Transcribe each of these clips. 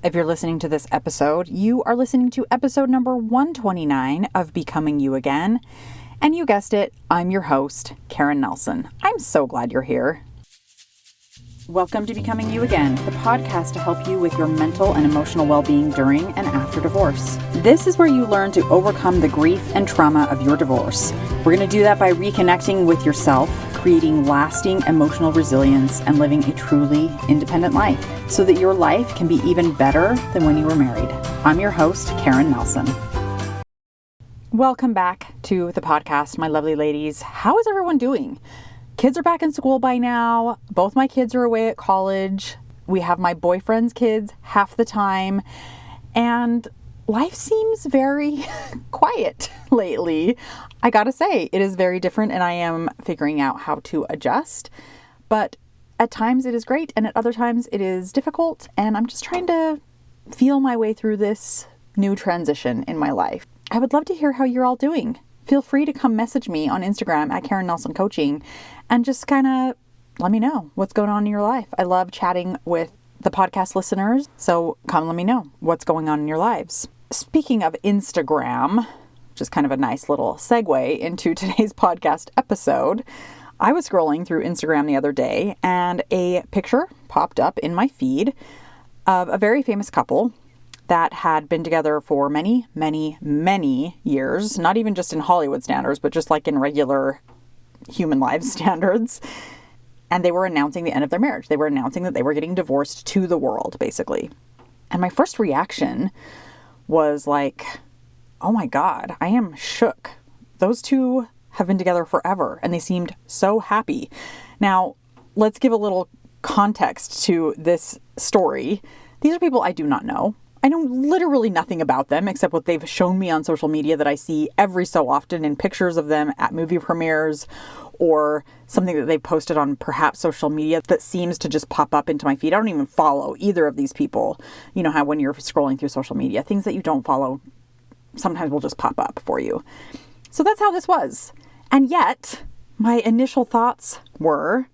If you're listening to this episode, you are listening to episode number 129 of Becoming You Again. And you guessed it, I'm your host, Karen Nelson. I'm so glad you're here. Welcome to Becoming You Again, the podcast to help you with your mental and emotional well-being during and after divorce. This is where you learn to overcome the grief and trauma of your divorce. We're going to do that by reconnecting with yourself, creating lasting emotional resilience, and living a truly independent life so that your life can be even better than when you were married. I'm your host, Karen Nelson. Welcome back to the podcast, my lovely ladies. How is everyone doing? Kids are back in school by now. Both my kids are away at college. We have my boyfriend's kids half the time. And life seems very quiet lately. I gotta say, it is very different and I am figuring out how to adjust. But at times it is great and at other times it is difficult. And I'm just trying to feel my way through this new transition in my life. I would love to hear how you're all doing. Feel free to come message me on Instagram at Karen Nelson Coaching and just kind of let me know what's going on in your life. I love chatting with the podcast listeners, so come let me know what's going on in your lives. Speaking of Instagram, which is kind of a nice little segue into today's podcast episode, I was scrolling through Instagram the other day and a picture popped up in my feed of a very famous couple that had been together for many, many, many years, not even just in Hollywood standards, but just like in regular human lives standards. And they were announcing the end of their marriage. They were announcing that they were getting divorced to the world, basically. And my first reaction was like, oh my God, I am shook. Those two have been together forever and they seemed so happy. Now, let's give a little context to this story. These are people I do not know. I know literally nothing about them except what they've shown me on social media that I see every so often in pictures of them at movie premieres or something that they've posted on perhaps social media that seems to just pop up into my feed. I don't even follow either of these people. You know how when you're scrolling through social media, things that you don't follow sometimes will just pop up for you. So that's how this was. And yet my initial thoughts were,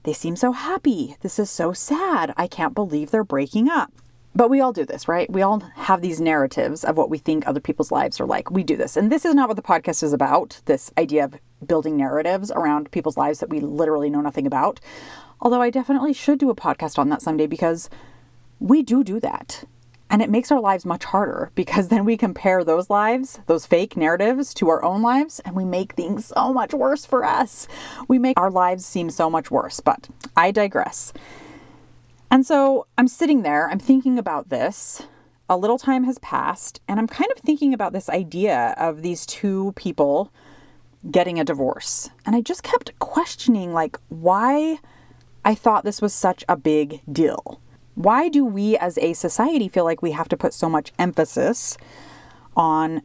they seem so happy. This is so sad. I can't believe they're breaking up. But we all do this, right? We all have these narratives of what we think other people's lives are like. We do this. And this is not what the podcast is about, this idea of building narratives around people's lives that we literally know nothing about. Although I definitely should do a podcast on that someday because we do that. And it makes our lives much harder because then we compare those lives, those fake narratives to our own lives, and we make things so much worse for us. We make our lives seem so much worse, but I digress. And so I'm sitting there, I'm thinking about this, a little time has passed, and I'm kind of thinking about this idea of these two people getting a divorce. And I just kept questioning, like, why I thought this was such a big deal. Why do we as a society feel like we have to put so much emphasis on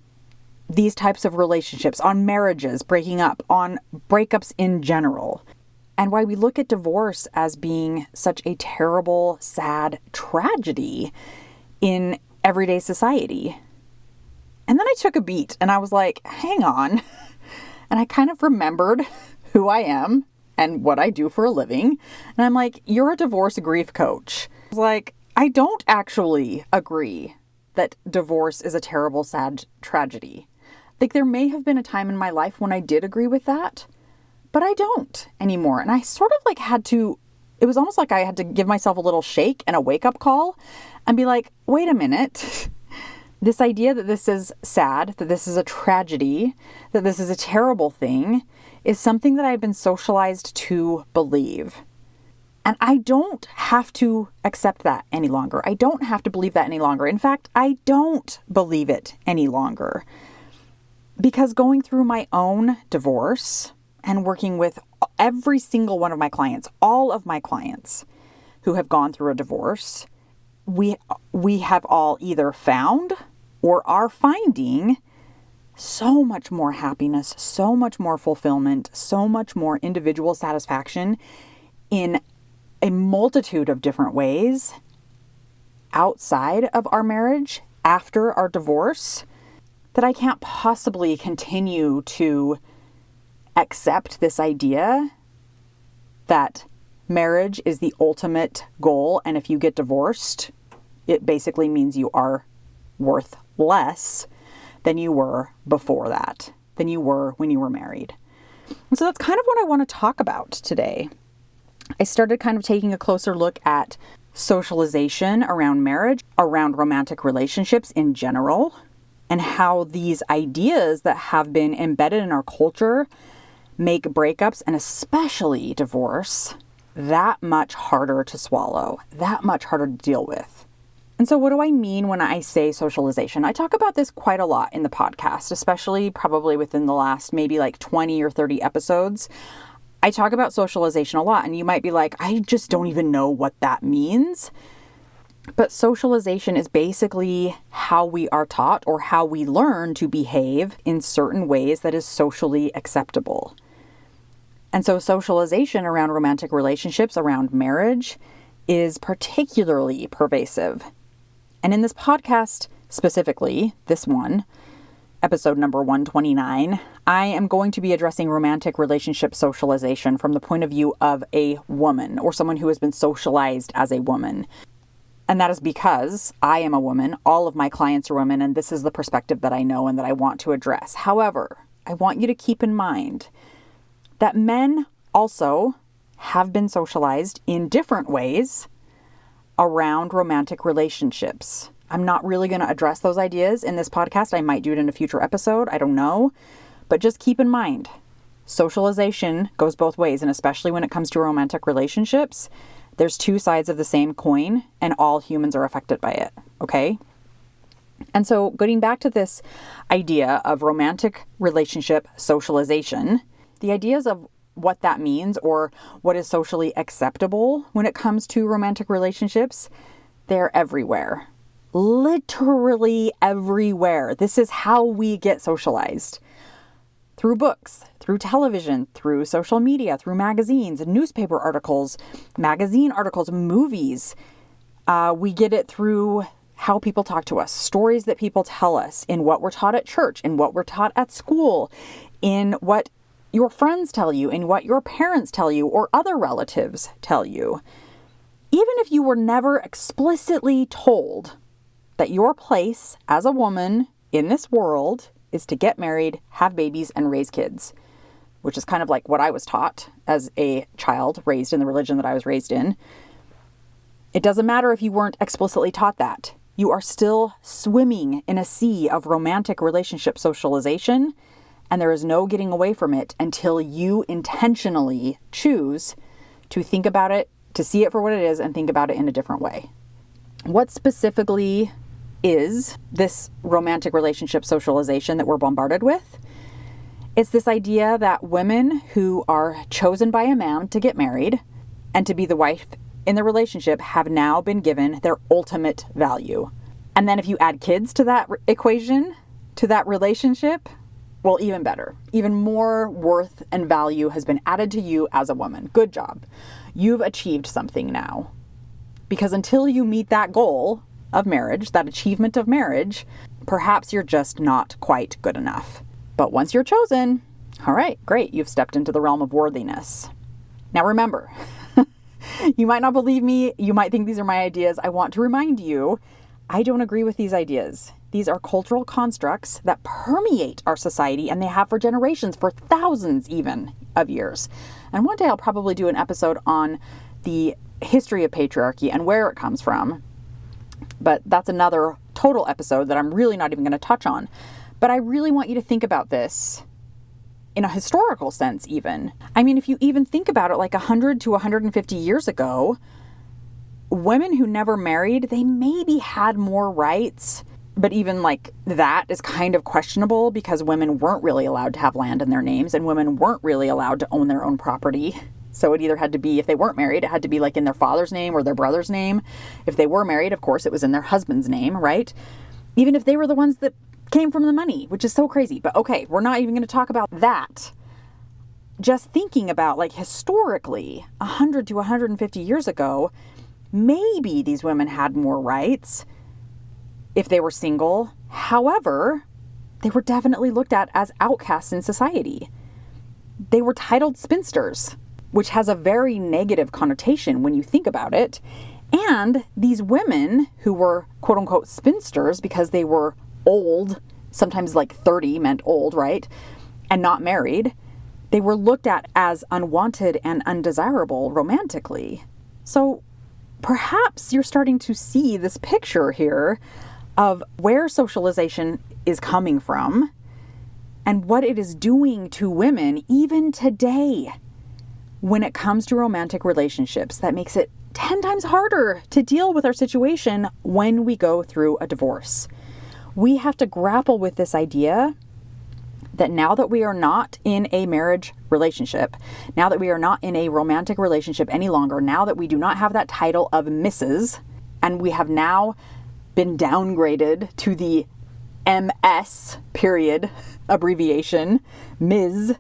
these types of relationships, on marriages breaking up, on breakups in general? And why we look at divorce as being such a terrible, sad tragedy in everyday society. And then I took a beat and I was like, hang on. And I kind of remembered who I am and what I do for a living. And I'm like, you're a divorce grief coach. I was like, I don't actually agree that divorce is a terrible, sad tragedy. Like there may have been a time in my life when I did agree with that. But I don't anymore. And I sort of like it was almost like I had to give myself a little shake and a wake up call and be like, wait a minute. This idea that this is sad, that this is a tragedy, that this is a terrible thing is something that I've been socialized to believe. And I don't have to accept that any longer. I don't have to believe that any longer. In fact, I don't believe it any longer. Because going through my own divorce and working with every single one of my clients, all of my clients who have gone through a divorce, we have all either found or are finding so much more happiness, so much more fulfillment, so much more individual satisfaction in a multitude of different ways outside of our marriage, after our divorce, that I can't possibly continue to accept this idea that marriage is the ultimate goal, and if you get divorced, It basically means you are worth less than you were before that, than you were when you were married. And so that's kind of what I want to talk about today. I started kind of taking a closer look at socialization around marriage, around romantic relationships in general, and how these ideas that have been embedded in our culture make breakups, and especially divorce, that much harder to swallow, that much harder to deal with. And so what do I mean when I say socialization? I talk about this quite a lot in the podcast, especially probably within the last maybe like 20 or 30 episodes. I talk about socialization a lot, and you might be like, I just don't even know what that means. But socialization is basically how we are taught or how we learn to behave in certain ways that is socially acceptable. And so socialization around romantic relationships, around marriage, is particularly pervasive. And in this podcast, specifically, this one, episode number 129, I am going to be addressing romantic relationship socialization from the point of view of a woman or someone who has been socialized as a woman. And that is because I am a woman, all of my clients are women, and this is the perspective that I know and that I want to address. However, I want you to keep in mind that men also have been socialized in different ways around romantic relationships. I'm not really going to address those ideas in this podcast. I might do it in a future episode. I don't know. But just keep in mind, socialization goes both ways. And especially when it comes to romantic relationships, there's two sides of the same coin and all humans are affected by it. Okay? And so getting back to this idea of romantic relationship socialization, the ideas of what that means or what is socially acceptable when it comes to romantic relationships, they're everywhere. Literally everywhere. This is how we get socialized. Through books, through television, through social media, through magazines, newspaper articles, magazine articles, movies. We get it through how people talk to us, stories that people tell us, in what we're taught at church, in what we're taught at school, in what your friends tell you, in what your parents tell you, or other relatives tell you. Even if you were never explicitly told that your place as a woman in this world is to get married, have babies, and raise kids, which is kind of like what I was taught as a child raised in the religion that I was raised in. It doesn't matter if you weren't explicitly taught that. You are still swimming in a sea of romantic relationship socialization, and there is no getting away from it until you intentionally choose to think about it, to see it for what it is, and think about it in a different way. What specifically is this romantic relationship socialization that we're bombarded with? It's this idea that women who are chosen by a man to get married and to be the wife in the relationship have now been given their ultimate value. And then if you add kids to that equation, to that relationship, well, even better. Even more worth and value has been added to you as a woman. Good job. You've achieved something now. Because until you meet that goal of marriage, that achievement of marriage, perhaps you're just not quite good enough. But once you're chosen, all right, great, you've stepped into the realm of worthiness. Now remember, you might not believe me, you might think these are my ideas. I want to remind you, I don't agree with these ideas. These are cultural constructs that permeate our society, and they have for generations, for thousands even of years. And one day I'll probably do an episode on the history of patriarchy and where it comes from. But that's another total episode that I'm really not even going to touch on. But I really want you to think about this in a historical sense even. I mean, if you even think about it, like 100 to 150 years ago, women who never married, they maybe had more rights. But even like that is kind of questionable because women weren't really allowed to have land in their names and women weren't really allowed to own their own property. So it either had to be, if they weren't married, it had to be like in their father's name or their brother's name. If they were married, of course, it was in their husband's name, right? Even if they were the ones that came from the money, which is so crazy. But okay, we're not even going to talk about that. Just thinking about like historically, 100 to 150 years ago, maybe these women had more rights if they were single. However, they were definitely looked at as outcasts in society. They were titled spinsters, which has a very negative connotation when you think about it. And these women who were quote unquote spinsters because they were old, sometimes like 30 meant old, right? And not married, they were looked at as unwanted and undesirable romantically. So perhaps you're starting to see this picture here of where socialization is coming from and what it is doing to women even today when it comes to romantic relationships. That makes it 10 times harder to deal with our situation when we go through a divorce. We have to grapple with this idea that now that we are not in a marriage relationship, now that we are not in a romantic relationship any longer, now that we do not have that title of Mrs., and we have now been downgraded to the MS period abbreviation, Ms.,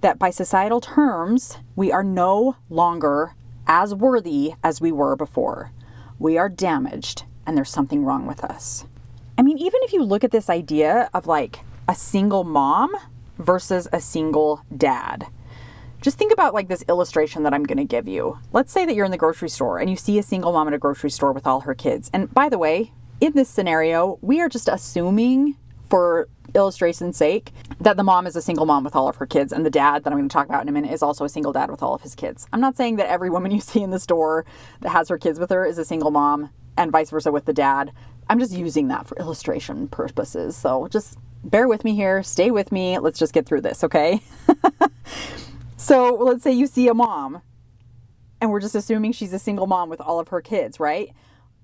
that by societal terms, we are no longer as worthy as we were before. We are damaged and there's something wrong with us. I mean, even if you look at this idea of like a single mom versus a single dad, just think about like this illustration that I'm going to give you. Let's say that you're in the grocery store and you see a single mom at a grocery store with all her kids. And by the way, in this scenario, we are just assuming for illustration's sake that the mom is a single mom with all of her kids and the dad that I'm going to talk about in a minute is also a single dad with all of his kids. I'm not saying that every woman you see in the store that has her kids with her is a single mom and vice versa with the dad. I'm just using that for illustration purposes. So just bear with me here, stay with me. Let's just get through this, okay? So let's say you see a mom and we're just assuming she's a single mom with all of her kids, right?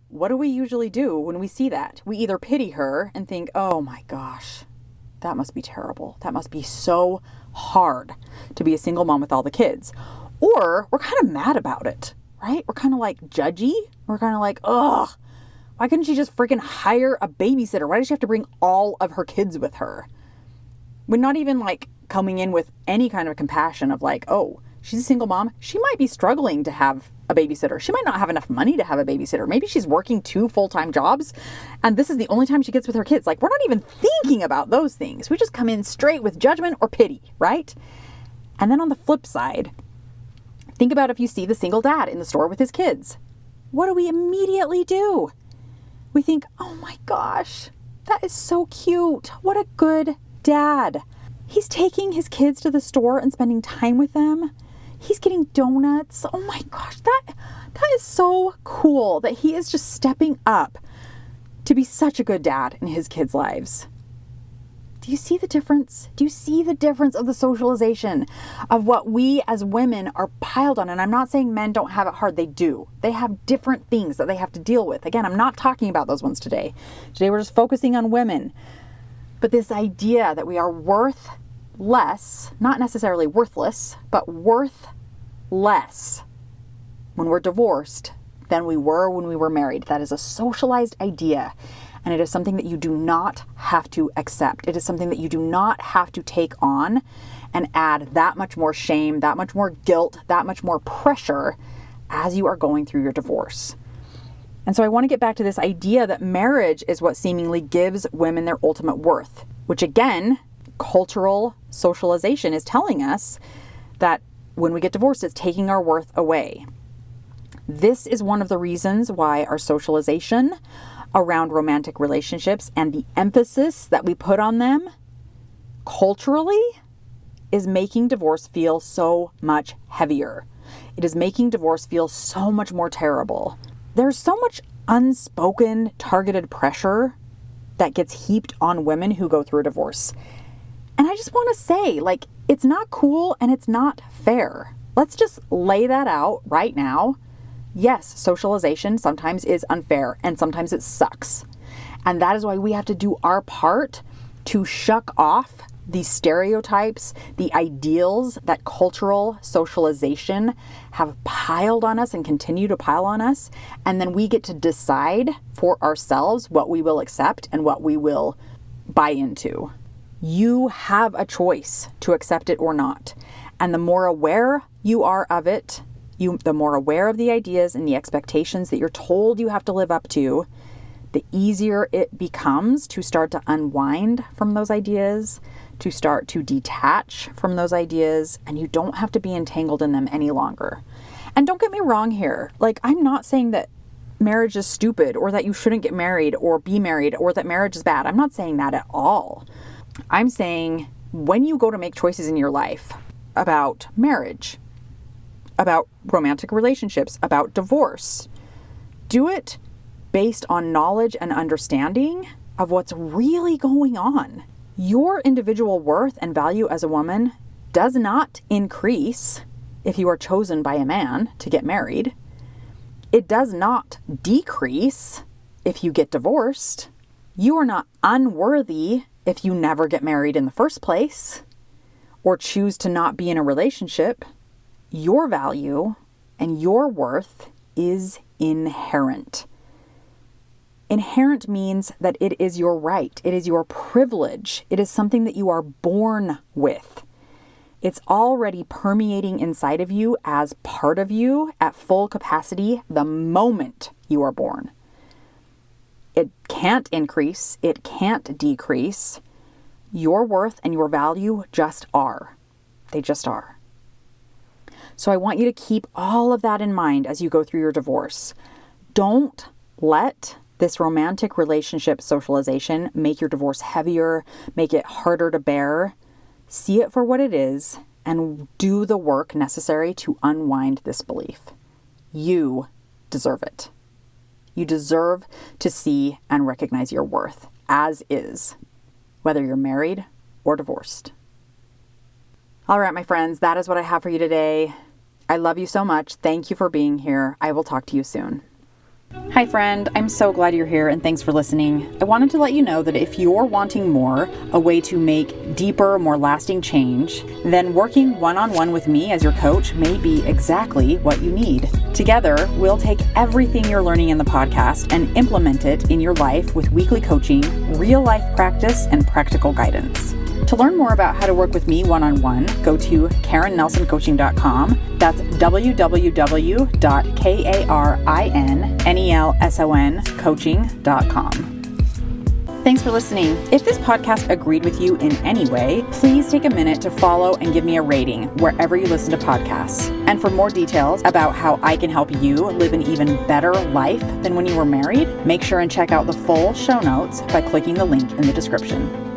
What do we usually do when we see that? We either pity her and think, oh my gosh, that must be terrible. That must be so hard to be a single mom with all the kids. Or we're kind of mad about it, right? We're kind of like judgy. We're kind of like, ugh, why couldn't she just freaking hire a babysitter? Why does she have to bring all of her kids with her? We're not even like coming in with any kind of compassion of like, oh, she's a single mom. She might be struggling to have a babysitter. She might not have enough money to have a babysitter. Maybe she's working 2 full-time jobs and this is the only time she gets with her kids. Like, we're not even thinking about those things. We just come in straight with judgment or pity, right? And then on the flip side, think about if you see the single dad in the store with his kids. What do we immediately do? We think, oh my gosh, that is so cute. What a good dad. He's taking his kids to the store and spending time with them. He's getting donuts. Oh my gosh, that is so cool that he is just stepping up to be such a good dad in his kids' lives. Do you see the difference? Do you see the difference of the socialization of what we as women are piled on? And I'm not saying men don't have it hard. They do. They have different things that they have to deal with. Again, I'm not talking about those ones today. Today we're just focusing on women. But this idea that we are worth less, not necessarily worthless, but worth less when we're divorced than we were when we were married. That is a socialized idea. And it is something that you do not have to accept. It is something that you do not have to take on and add that much more shame, that much more guilt, that much more pressure as you are going through your divorce. And so I want to get back to this idea that marriage is what seemingly gives women their ultimate worth, which again, cultural socialization is telling us that when we get divorced, it's taking our worth away. This is one of the reasons why our socialization around romantic relationships and the emphasis that we put on them culturally is making divorce feel so much heavier. It is making divorce feel so much more terrible. There's so much unspoken targeted pressure that gets heaped on women who go through a divorce. And I just want to say, like, it's not cool and it's not fair. Let's just lay that out right now. Yes, socialization sometimes is unfair and sometimes it sucks. And that is why we have to do our part to shuck off these stereotypes, the ideals that cultural socialization have piled on us and continue to pile on us. And then we get to decide for ourselves what we will accept and what we will buy into. You have a choice to accept it or not. And the more aware you are of it, the more aware of the ideas and the expectations that you're told you have to live up to, the easier it becomes to start to unwind from those ideas, to start to detach from those ideas, and you don't have to be entangled in them any longer. And don't get me wrong here. Like, I'm not saying that marriage is stupid or that you shouldn't get married or be married or that marriage is bad. I'm not saying that at all. I'm saying when you go to make choices in your life about marriage, about romantic relationships, about divorce, do it based on knowledge and understanding of what's really going on. Your individual worth and value as a woman does not increase if you are chosen by a man to get married. It does not decrease if you get divorced. You are not unworthy if you never get married in the first place or choose to not be in a relationship. Your value and your worth is inherent. Inherent means that it is your right. It is your privilege. It is something that you are born with. It's already permeating inside of you as part of you at full capacity the moment you are born. It can't increase. It can't decrease. Your worth and your value just are. They just are. So I want you to keep all of that in mind as you go through your divorce. Don't let this romantic relationship socialization make your divorce heavier, make it harder to bear. See it for what it is and do the work necessary to unwind this belief. You deserve it. You deserve to see and recognize your worth as is, whether you're married or divorced. All right, my friends, that is what I have for you today. I love you so much. Thank you for being here. I will talk to you soon. Hi friend, I'm so glad you're here and thanks for listening. I wanted to let you know that if you're wanting more, a way to make deeper, more lasting change, then working one-on-one with me as your coach may be exactly what you need. Together, we'll take everything you're learning in the podcast and implement it in your life with weekly coaching, real life practice, and practical guidance. To learn more about how to work with me one-on-one, go to KarenNelsonCoaching.com. That's www.KarenNelsonCoaching.com. Thanks for listening. If this podcast agreed with you in any way, please take a minute to follow and give me a rating wherever you listen to podcasts. And for more details about how I can help you live an even better life than when you were married, make sure and check out the full show notes by clicking the link in the description.